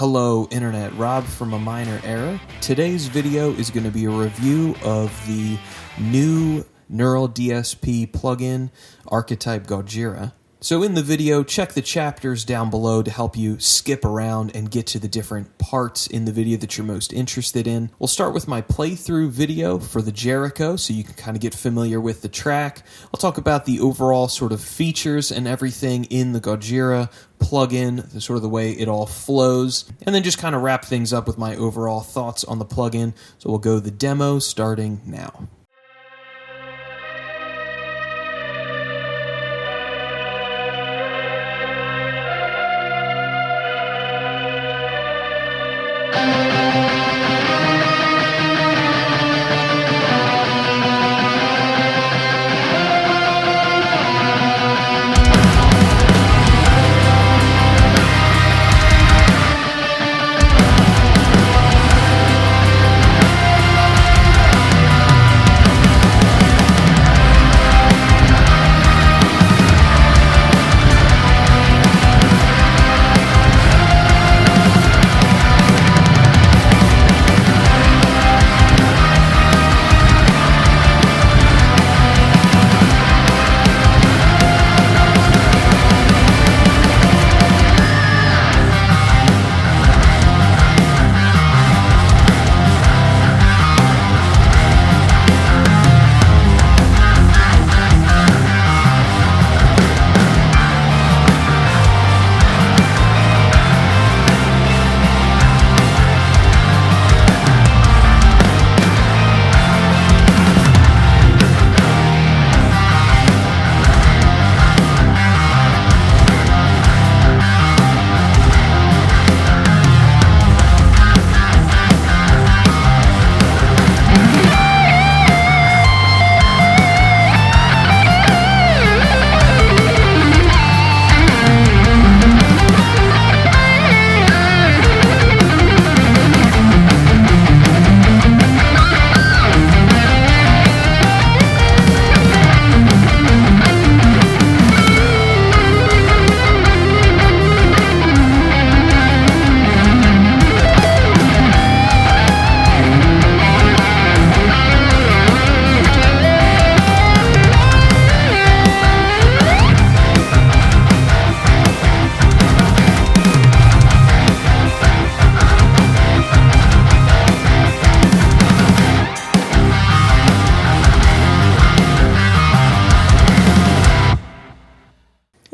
Hello Internet, Rob from A Minor Error. Today's video is going to be a review of the new Neural DSP plugin, Archetype Gojira. So in the video, check the chapters down below to help you skip around and get to the different parts in the video that you're most interested in. We'll start with my playthrough video for the Jericho, so you can kind of get familiar with the track. I'll talk about the overall sort of features and everything in the Gojira plugin, the sort of the way it all flows, and then just kind of wrap things up with my overall thoughts on the plugin. So we'll go the demo starting now.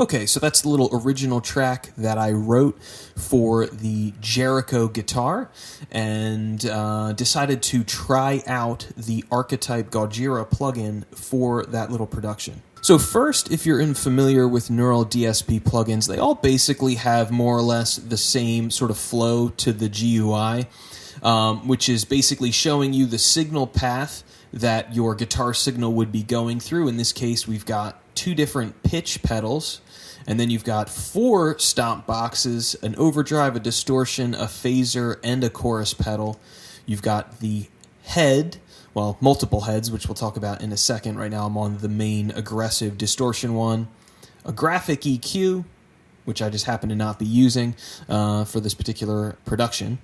Okay, so that's the little original track that I wrote for the Jericho guitar, and decided to try out the Archetype Gojira plugin for that little production. So first, if you're familiar with Neural DSP plugins, they all basically have more or less the same sort of flow to the GUI, which is basically showing you the signal path that your guitar signal would be going through. In this case, we've got two different pitch pedals, and then you've got four stomp boxes, an overdrive, a distortion, a phaser, and a chorus pedal. You've got the head, well, multiple heads, which we'll talk about in a second. Right now I'm on the main aggressive distortion one. A graphic EQ, which I just happen to not be using for this particular production.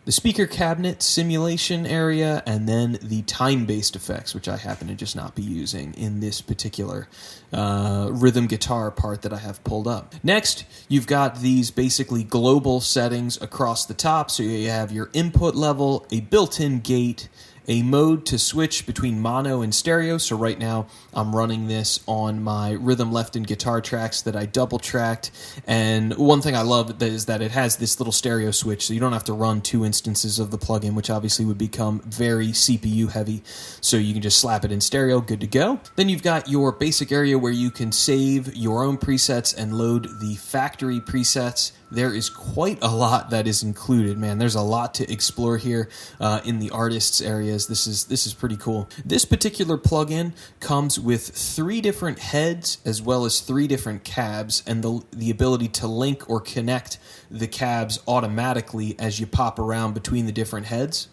The speaker cabinet simulation area, and then the time-based effects, which I happen to just not be using in this particular rhythm guitar part that I have pulled up. Next, you've got these basically global settings across the top. So you have your input level, a built-in gate, a mode to switch between mono and stereo. So right now I'm running this on my rhythm left and guitar tracks that I double tracked. And one thing I love is that it has this little stereo switch, so you don't have to run two instances of the plugin, which obviously would become very CPU heavy. So you can just slap it in stereo, good to go. Then you've got your basic area where you can save your own presets and load the factory presets. There is quite a lot that is included, man. There's a lot to explore here in the artists areas. This is pretty cool. This particular plugin comes with 3 different heads as well as 3 different cabs, and the ability to link or connect the cabs automatically as you pop around between the different heads,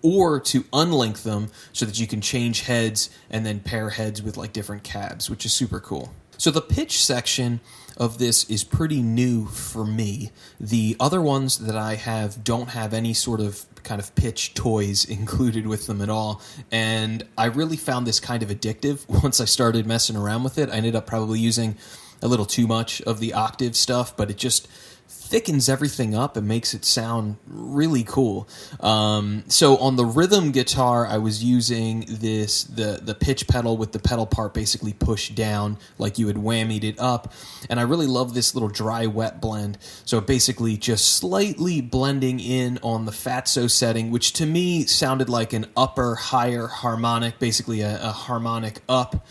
or to unlink them so that you can change heads and then pair heads with like different cabs, which is super cool. So the pitch section of this is pretty new for me. The other ones that I have don't have any sort of kind of pitch toys included with them at all, and I really found this kind of addictive once I started messing around with it. I ended up probably using a little too much of the octave stuff, but it just thickens everything up and makes it sound really cool. So on the rhythm guitar, I was using the pitch pedal with the pedal part basically pushed down like you had whammied it up, and I really love this little dry-wet blend. So basically just slightly blending in on the fatso setting, which to me sounded like an upper, higher harmonic, basically a harmonic up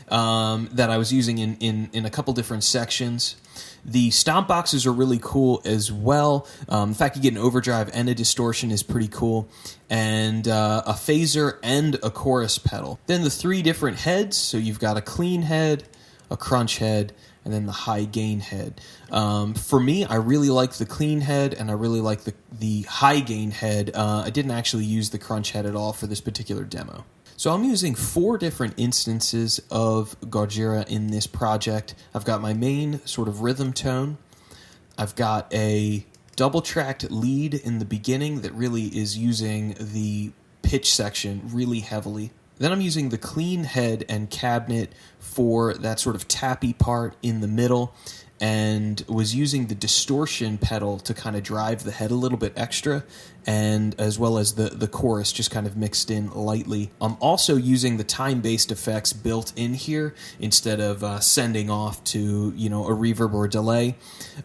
that I was using in a couple different sections. The stomp boxes are really cool as well. The fact you get an overdrive and a distortion is pretty cool. And a phaser and a chorus pedal. Then the 3 different heads. So you've got a clean head, a crunch head, and then the high gain head. For me, I really like the clean head, and I really like the high gain head. I didn't actually use the crunch head at all for this particular demo. So I'm using 4 different instances of Gojira in this project. I've got my main sort of rhythm tone. I've got a double-tracked lead in the beginning that really is using the pitch section really heavily. Then I'm using the clean head and cabinet for that sort of tappy part in the middle, and was using the distortion pedal to kind of drive the head a little bit extra, and as well as the chorus just kind of mixed in lightly. I'm also using the time-based effects built in here instead of sending off to, a reverb or a delay.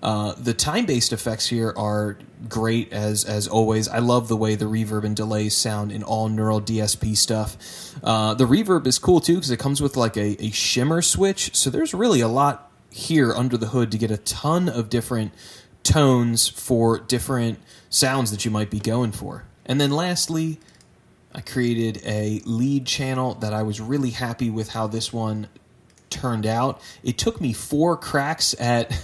The time-based effects here are great as always. I love the way the reverb and delays sound in all Neural DSP stuff. The reverb is cool too because it comes with like a shimmer switch, so there's really a lot here under the hood to get a ton of different tones for different sounds that you might be going for. And then lastly, I created a lead channel that I was really happy with how this one turned out. It took me 4 cracks at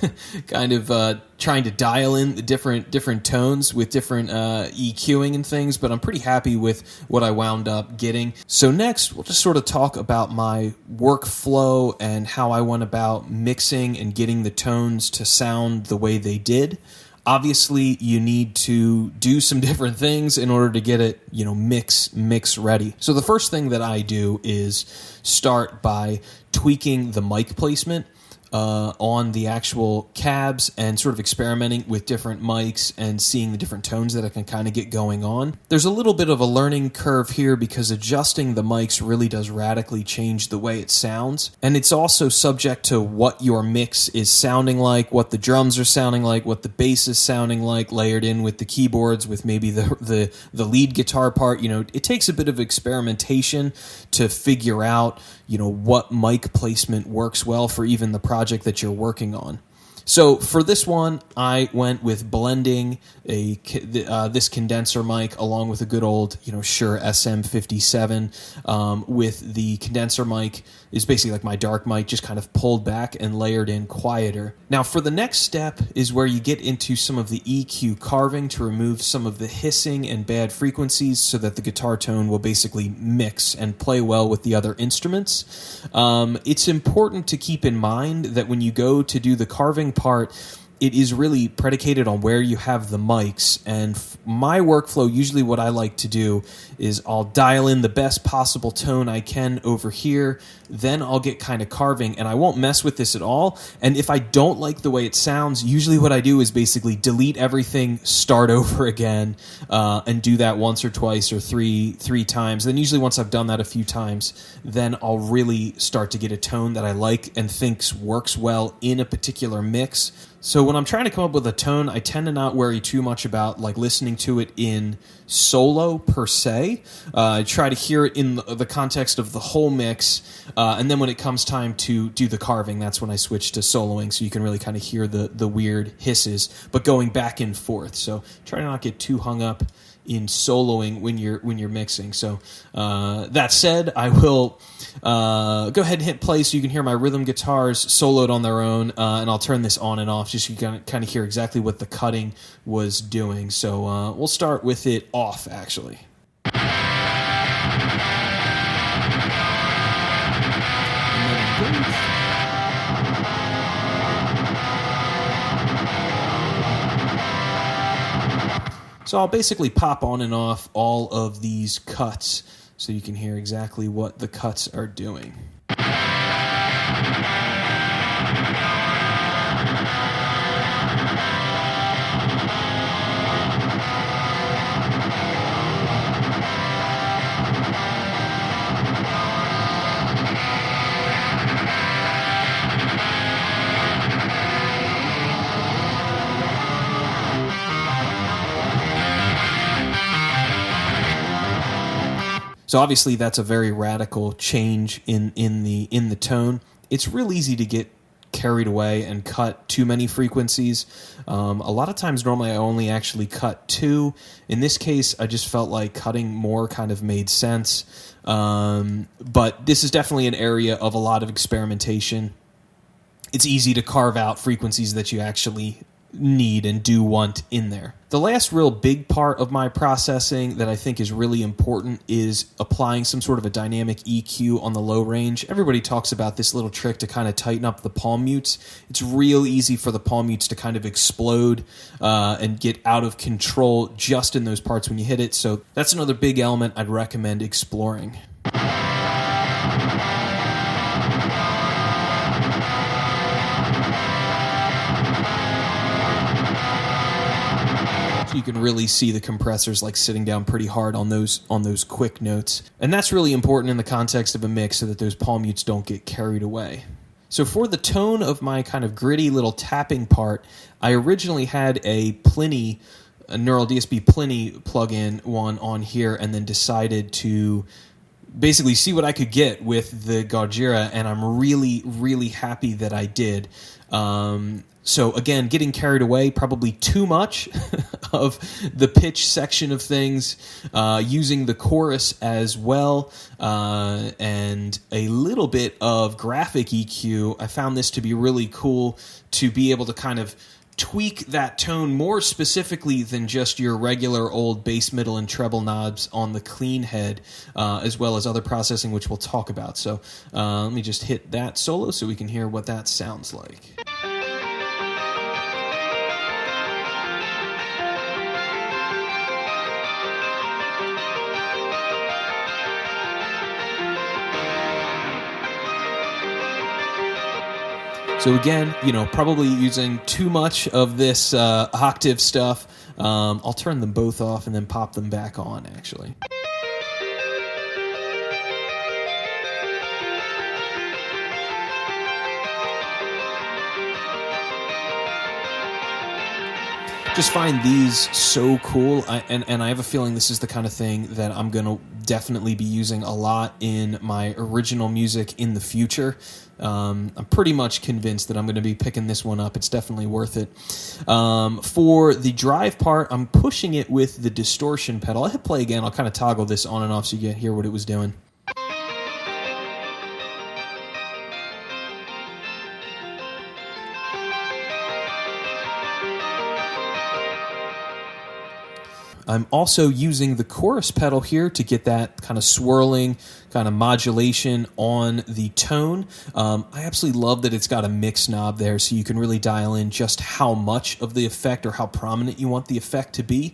kind of trying to dial in the different tones with different EQing and things, but I'm pretty happy with what I wound up getting. So next, we'll just sort of talk about my workflow and how I went about mixing and getting the tones to sound the way they did. Obviously, you need to do some different things in order to get it, mix ready. So the first thing that I do is start by tweaking the mic placement on the actual cabs and sort of experimenting with different mics and seeing the different tones that I can kind of get going on. There's a little bit of a learning curve here because adjusting the mics really does radically change the way it sounds. And it's also subject to what your mix is sounding like, what the drums are sounding like, what the bass is sounding like, layered in with the keyboards, with maybe the lead guitar part. It takes a bit of experimentation to figure out, what mic placement works well for even the project that you're working on. So for this one, I went with blending this condenser mic along with a good old, Shure SM57 with the condenser mic is basically like my dark mic, just kind of pulled back and layered in quieter. Now for the next step is where you get into some of the EQ carving to remove some of the hissing and bad frequencies so that the guitar tone will basically mix and play well with the other instruments. It's important to keep in mind that when you go to do the carving part, it is really predicated on where you have the mics. And my workflow, usually what I like to do is I'll dial in the best possible tone I can over here, then I'll get kind of carving, and I won't mess with this at all. And if I don't like the way it sounds, usually what I do is basically delete everything, start over again, and do that once or twice or three times. Then usually once I've done that a few times, then I'll really start to get a tone that I like and thinks works well in a particular mix. So when I'm trying to come up with a tone, I tend to not worry too much about listening to it in solo per se. I try to hear it in the context of the whole mix, and then when it comes time to do the carving, that's when I switch to soloing, so you can really kind of hear the weird hisses, but going back and forth. So try to not get too hung up in soloing when you're mixing. So that said, I will go ahead and hit play so you can hear my rhythm guitars soloed on their own, and I'll turn this on and off just so you can kind of hear exactly what the cutting was doing. So we'll start with it off, actually. And then So I'll basically pop on and off all of these cuts so you can hear exactly what the cuts are doing. So obviously that's a very radical change in the tone. It's real easy to get carried away and cut too many frequencies. A lot of times normally I only actually cut 2. In this case, I just felt like cutting more kind of made sense. But this is definitely an area of a lot of experimentation. It's easy to carve out frequencies that you actually need and do want in there. The last real big part of my processing that I think is really important is applying some sort of a dynamic EQ on the low range. Everybody talks about this little trick to kind of tighten up the palm mutes. It's real easy for the palm mutes to kind of explode and get out of control just in those parts when you hit it. So that's another big element I'd recommend exploring. You can really see the compressors like sitting down pretty hard on those quick notes. And that's really important in the context of a mix so that those palm mutes don't get carried away. So for the tone of my kind of gritty little tapping part, I originally had a Neural DSP Pliny plugin one on here, and then decided to basically see what I could get with the Gojira, and I'm really, really happy that I did. So again, getting carried away, probably too much of the pitch section of things, using the chorus as well, and a little bit of graphic EQ. I found this to be really cool to be able to kind of tweak that tone more specifically than just your regular old bass, middle, and treble knobs on the clean head, as well as other processing, which we'll talk about. So let me just hit that solo so we can hear what that sounds like. So again, probably using too much of this octave stuff. I'll turn them both off and then pop them back on, actually. Just find these so cool, and I have a feeling this is the kind of thing that I'm going to definitely be using a lot in my original music in the future. I'm pretty much convinced that I'm going to be picking this one up. It's definitely worth it. For the drive part, I'm pushing it with the distortion pedal. I'll hit play again. I'll kind of toggle this on and off so you can hear what it was doing. I'm also using the chorus pedal here to get that kind of swirling, kind of modulation on the tone. I absolutely love that it's got a mix knob there, so you can really dial in just how much of the effect or how prominent you want the effect to be.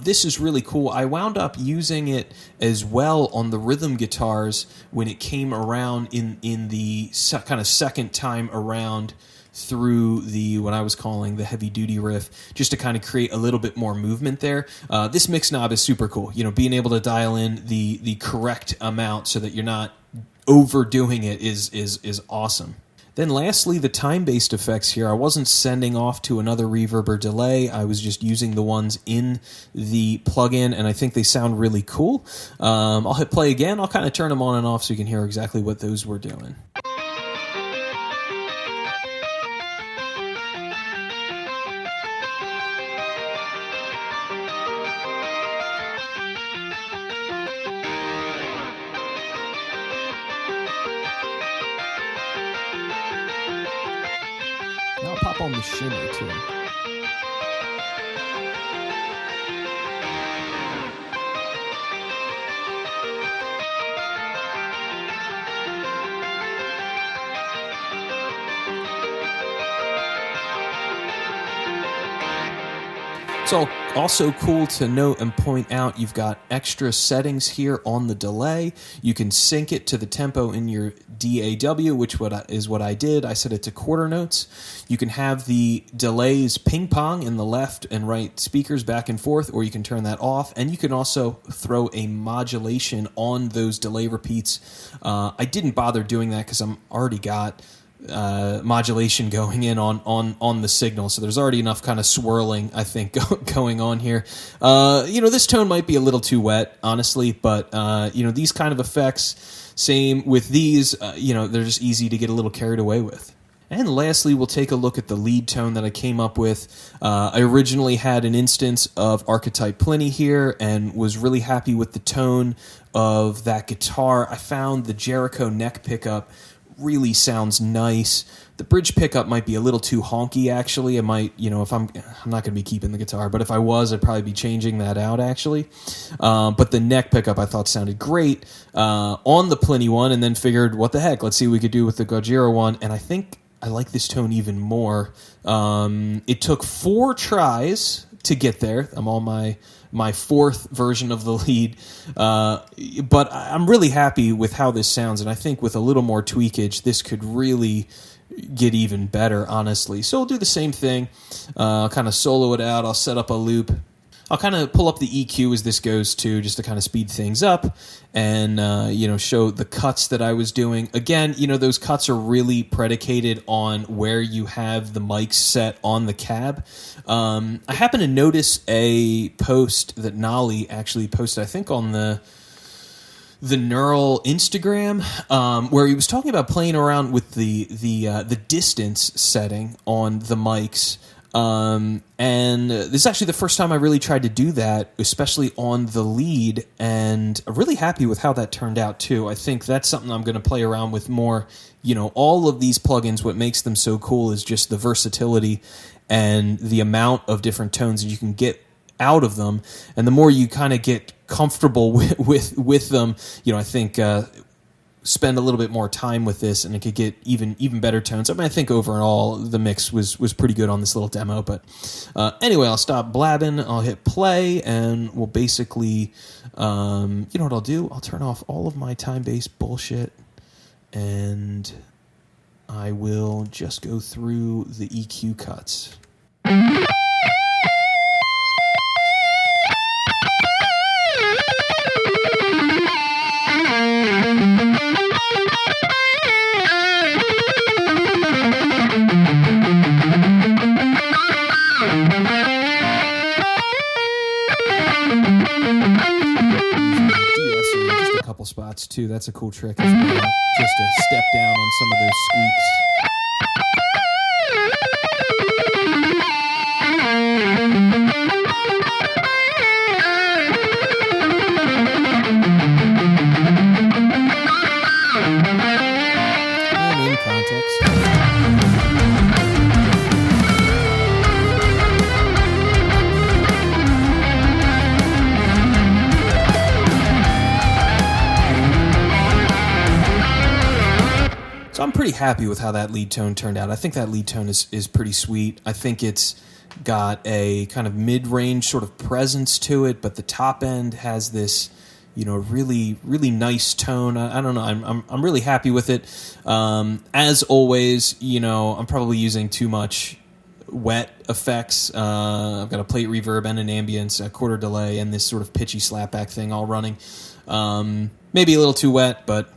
This is really cool. I wound up using it as well on the rhythm guitars when it came around in the kind of second time around through what I was calling the heavy duty riff, just to kind of create a little bit more movement there. This mix knob is super cool. Being able to dial in the correct amount so that you're not overdoing it is awesome. Then lastly, the time-based effects here. I wasn't sending off to another reverb or delay. I was just using the ones in the plugin, and I think they sound really cool. I'll hit play again. I'll kind of turn them on and off so you can hear exactly what those were doing. Now I'll pop on the shimmer too. It's also cool to note and point out you've got extra settings here on the delay. You can sync it to the tempo in your DAW, which is what I did. I set it to quarter notes. You can have the delays ping pong in the left and right speakers back and forth, or you can turn that off. And you can also throw a modulation on those delay repeats. I didn't bother doing that because I'm already got modulation going in on the signal, so there's already enough kind of swirling, I think, going on here. This tone might be a little too wet, honestly, but these kind of effects, same with these, they're just easy to get a little carried away with. And lastly, we'll take a look at the lead tone that I came up with. I originally had an instance of Archetype Plenty here and was really happy with the tone of that guitar. I found the Jericho neck pickup really sounds nice. The bridge pickup might be a little too honky, actually. It might, if I'm not going to be keeping the guitar, but if I was, I'd probably be changing that out, actually. But the neck pickup I thought sounded great on the Plenty one, and then figured, what the heck, let's see what we could do with the Gojira one, and I think I like this tone even more. It took 4 tries to get there. I'm on my 4th version of the lead, but I'm really happy with how this sounds, and I think with a little more tweakage, this could really get even better, honestly. So I'll do the same thing. I'll kind of solo it out. I'll set up a loop. I'll kind of pull up the EQ as this goes too, just to kind of speed things up and, show the cuts that I was doing. Again, those cuts are really predicated on where you have the mics set on the cab. I happened to notice a post that Nolly actually posted, I think, on the Neural Instagram, where he was talking about playing around with the distance setting on the mics. And this is actually the first time I really tried to do that, especially on the lead, and I'm really happy with how that turned out too. I think that's something I'm going to play around with more. All of these plugins, what makes them so cool is just the versatility and the amount of different tones that you can get out of them, and the more you kind of get comfortable with them, I think spend a little bit more time with this, and it could get even better tones. I mean, I think overall the mix was pretty good on this little demo. But anyway, I'll stop blabbing. I'll hit play, and we'll basically, what I'll do? I'll turn off all of my time-based bullshit, and I will just go through the EQ cuts. Spots too. That's a cool trick as well. Just to step down on some of those squeaks. And in context. So I'm pretty happy with how that lead tone turned out. I think that lead tone is pretty sweet. I think it's got a kind of mid-range sort of presence to it, but the top end has this, really, really nice tone. I don't know. I'm really happy with it. As always, I'm probably using too much wet effects. I've got a plate reverb and an ambience, a quarter delay, and this sort of pitchy slapback thing all running. Maybe a little too wet, but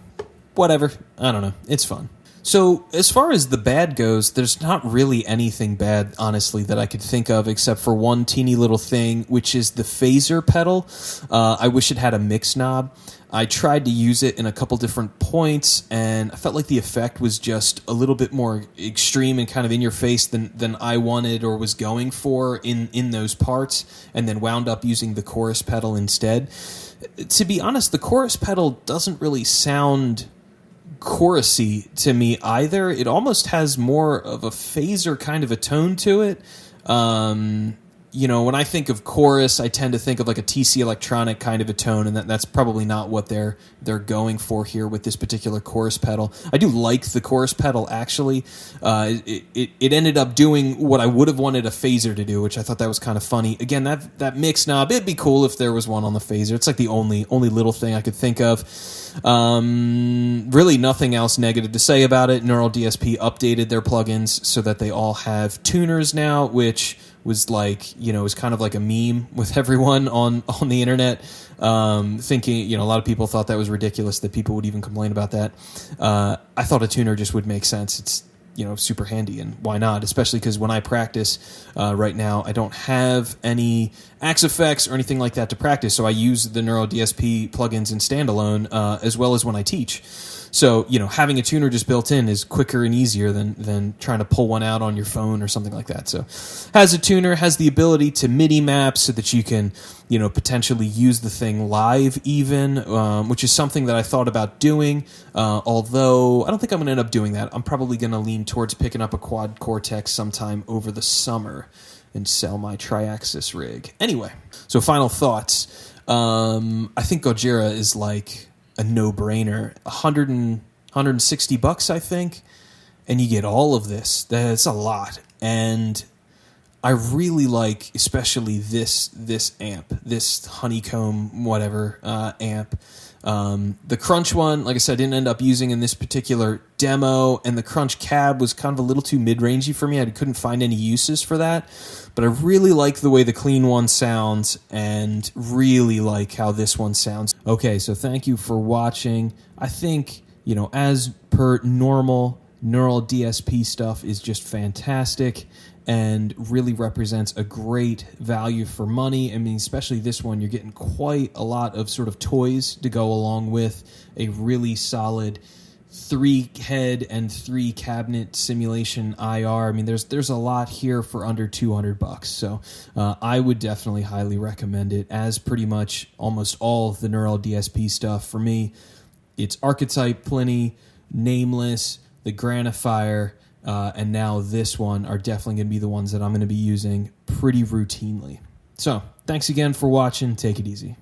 whatever. I don't know. It's fun. So as far as the bad goes, there's not really anything bad, honestly, that I could think of except for one teeny little thing, which is the phaser pedal. I wish it had a mix knob. I tried to use it in a couple different points, and I felt like the effect was just a little bit more extreme and kind of in your face than I wanted or was going for in those parts, and then wound up using the chorus pedal instead. To be honest, the chorus pedal doesn't really sound chorusy to me either. It almost has more of a phaser kind of a tone to it. when I think of chorus, I tend to think of like a TC electronic kind of a tone, and that's probably not what they're going for here with this particular chorus pedal. I do like the chorus pedal, actually. It ended up doing what I would have wanted a phaser to do, which I thought that was kind of funny. Again, that mix knob, it'd be cool if there was one on the phaser. It's like the only little thing I could think of. Really nothing else negative to say about it. Neural DSP updated their plugins so that they all have tuners now, which was like, it was kind of like a meme with everyone on the internet, thinking, a lot of people thought that was ridiculous that people would even complain about that. I thought a tuner just would make sense. It's, super handy, and why not? Especially because when I practice right now, I don't have any Axe effects or anything like that to practice, so I use the Neural DSP plugins in standalone as well as when I teach. So, having a tuner just built in is quicker and easier than trying to pull one out on your phone or something like that. So, has a tuner, has the ability to MIDI map so that you can, potentially use the thing live even, which is something that I thought about doing, although I don't think I'm going to end up doing that. I'm probably going to lean towards picking up a quad Cortex sometime over the summer and sell my Triaxis rig. Anyway, so final thoughts. I think Gojira is like a no-brainer. $160, I think, and you get all of this. That's a lot. And I really like especially this amp, this honeycomb whatever amp. The Crunch one, like I said, I didn't end up using in this particular demo, and the Crunch cab was kind of a little too mid-rangey for me. I couldn't find any uses for that, but I really like the way the clean one sounds and really like how this one sounds. Okay, so thank you for watching. I think, as per normal, Neural DSP stuff is just fantastic and really represents a great value for money. I mean, especially this one, you're getting quite a lot of sort of toys to go along with a really solid 3-head and 3-cabinet simulation IR. I mean, there's a lot here for under $200. So I would definitely highly recommend it, as pretty much almost all of the Neural DSP stuff. For me, it's Archetype, Pliny, Nameless, the Granifier, and now this one are definitely going to be the ones that I'm going to be using pretty routinely. So, thanks again for watching. Take it easy.